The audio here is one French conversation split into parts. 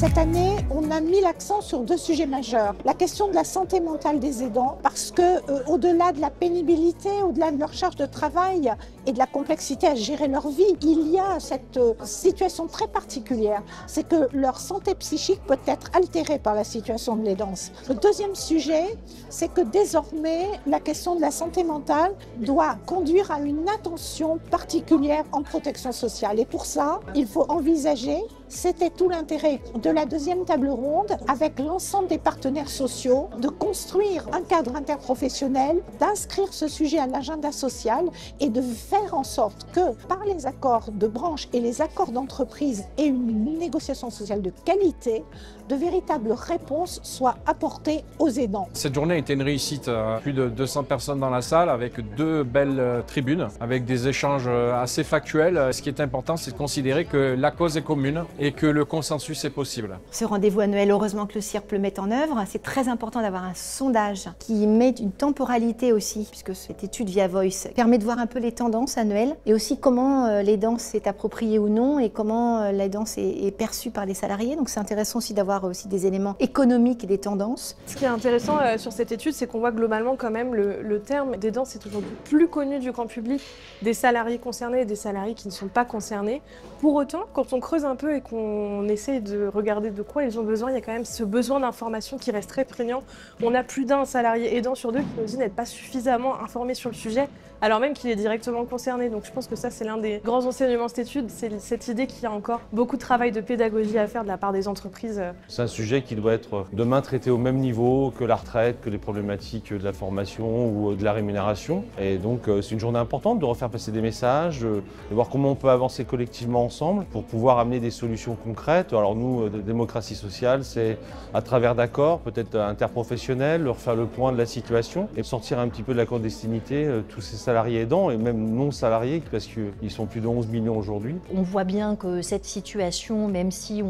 Cette année, on a mis l'accent sur deux sujets majeurs. La question de la santé mentale des aidants, parce que au-delà de la pénibilité, au-delà de leur charge de travail et de la complexité à gérer leur vie, il y a cette situation très particulière, c'est que leur santé psychique peut être altérée par la situation de l'aidance. Le deuxième sujet, c'est que désormais, la question de la santé mentale doit conduire à une attention particulière en protection sociale. Et pour ça, il faut envisager, c'était tout l'intérêt de la deuxième table ronde, avec l'ensemble des partenaires sociaux, de construire un cadre interprofessionnel, d'inscrire ce sujet à l'agenda social et de faire en sorte que, par les accords de branche et les accords d'entreprise et une négociation sociale de qualité, de véritables réponses soient apportées aux aidants. Cette journée a été une réussite. Plus de 200 personnes dans la salle avec deux belles tribunes, avec des échanges assez factuels. Ce qui est important, c'est de considérer que la cause est commune et que le consensus est possible. Ce rendez-vous annuel, heureusement que le CIRP le met en œuvre. C'est très important d'avoir un sondage qui met une temporalité aussi, puisque cette étude via Voice permet de voir un peu les tendances annuelles et aussi comment l'aidance s'est appropriée ou non et comment l'aidance est perçue par les salariés. Donc c'est intéressant aussi d'avoir aussi des éléments économiques et des tendances. Ce qui est intéressant sur cette étude, c'est qu'on voit globalement quand même le terme d'aidance est aujourd'hui plus connu du grand public, des salariés concernés et des salariés qui ne sont pas concernés. Pour autant, quand on creuse un peu et qu'on essaie de regarder de quoi ils ont besoin, il y a quand même ce besoin d'information qui reste très prégnant. On a plus d'un salarié aidant sur deux qui nous dit n'être pas suffisamment informé sur le sujet, alors même qu'il est directement concerné. Donc je pense que ça, c'est l'un des grands enseignements de cette étude, c'est cette idée qu'il y a encore beaucoup de travail de pédagogie à faire de la part des entreprises. C'est un sujet qui doit être demain traité au même niveau que la retraite, que les problématiques de la formation ou de la rémunération. Et donc c'est une journée importante de refaire passer des messages, de voir comment on peut avancer collectivement ensemble pour pouvoir amener des solutions concrètes. Alors nous, démocratie sociale, c'est à travers d'accords, peut-être interprofessionnels, leur faire le point de la situation et sortir un petit peu de la clandestinité tous ces salariés aidants et même non salariés parce qu'ils sont plus de 11 millions aujourd'hui. On voit bien que cette situation, même si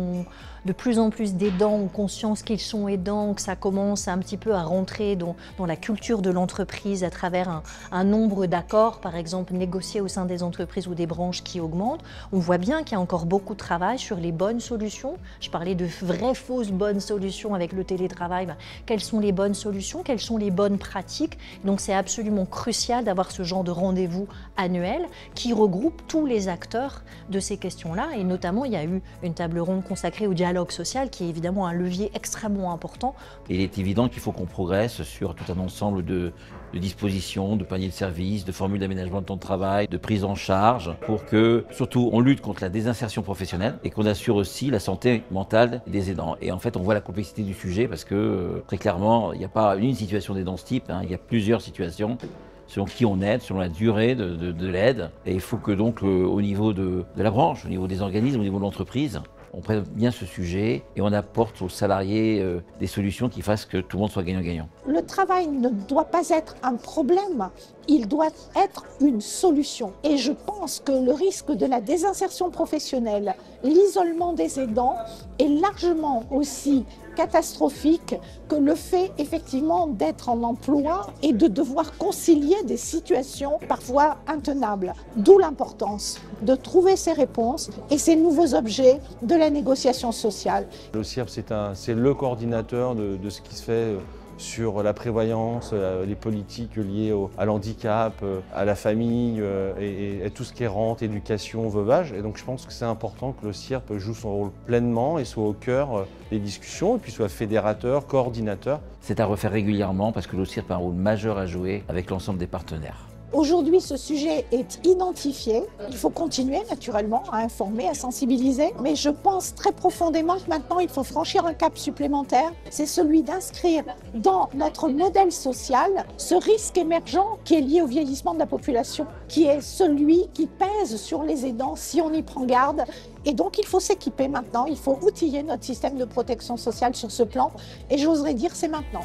de plus en plus d'aidants ont conscience qu'ils sont aidants, que ça commence un petit peu à rentrer dans la culture de l'entreprise à travers un nombre d'accords, par exemple négociés au sein des entreprises ou des branches qui augmentent. On voit bien qu'il y a encore beaucoup de travail sur les bonnes solutions. Je parlais de vraies fausses bonnes solutions avec le télétravail. Quelles sont les bonnes solutions? Quelles sont les bonnes pratiques? Donc c'est absolument crucial d'avoir ce genre de rendez-vous annuel qui regroupe tous les acteurs de ces questions-là. Et notamment, il y a eu une table ronde consacrée au dialogue social qui est évidemment un levier extrêmement important. Il est évident qu'il faut qu'on progresse sur tout un ensemble de dispositions, de paniers de services, de formules d'aménagement de temps de travail, de prise en charge pour que, surtout, on lutte contre la désinsertion professionnelle et qu'on assure aussi la santé mentale des aidants. Et en fait, on voit la complexité du sujet parce que, très clairement, il n'y a pas une situation d'aidance type, il y a plusieurs situations selon qui on aide, selon la durée de l'aide. Et il faut que donc, au niveau de la branche, au niveau des organismes, au niveau de l'entreprise, on prenne bien ce sujet et on apporte aux salariés des solutions qui fassent que tout le monde soit gagnant-gagnant. Le travail ne doit pas être un problème, il doit être une solution. Et je pense que le risque de la désinsertion professionnelle, l'isolement des aidants est largement aussi catastrophique que le fait effectivement d'être en emploi et de devoir concilier des situations parfois intenables. D'où l'importance de trouver ces réponses et ces nouveaux objets de la négociation sociale. Le CIRP, c'est le coordinateur de ce qui se fait sur la prévoyance, les politiques liées à l'handicap, à la famille et tout ce qui est rente, éducation, veuvage. Et donc je pense que c'est important que le CIRP joue son rôle pleinement et soit au cœur des discussions et puis soit fédérateur, coordinateur. C'est à refaire régulièrement parce que le CIRP a un rôle majeur à jouer avec l'ensemble des partenaires. Aujourd'hui, ce sujet est identifié. Il faut continuer naturellement à informer, à sensibiliser. Mais je pense très profondément que maintenant, il faut franchir un cap supplémentaire. C'est celui d'inscrire dans notre modèle social ce risque émergent qui est lié au vieillissement de la population, qui est celui qui pèse sur les aidants si on y prend garde. Et donc, il faut s'équiper maintenant. Il faut outiller notre système de protection sociale sur ce plan. Et j'oserais dire, c'est maintenant.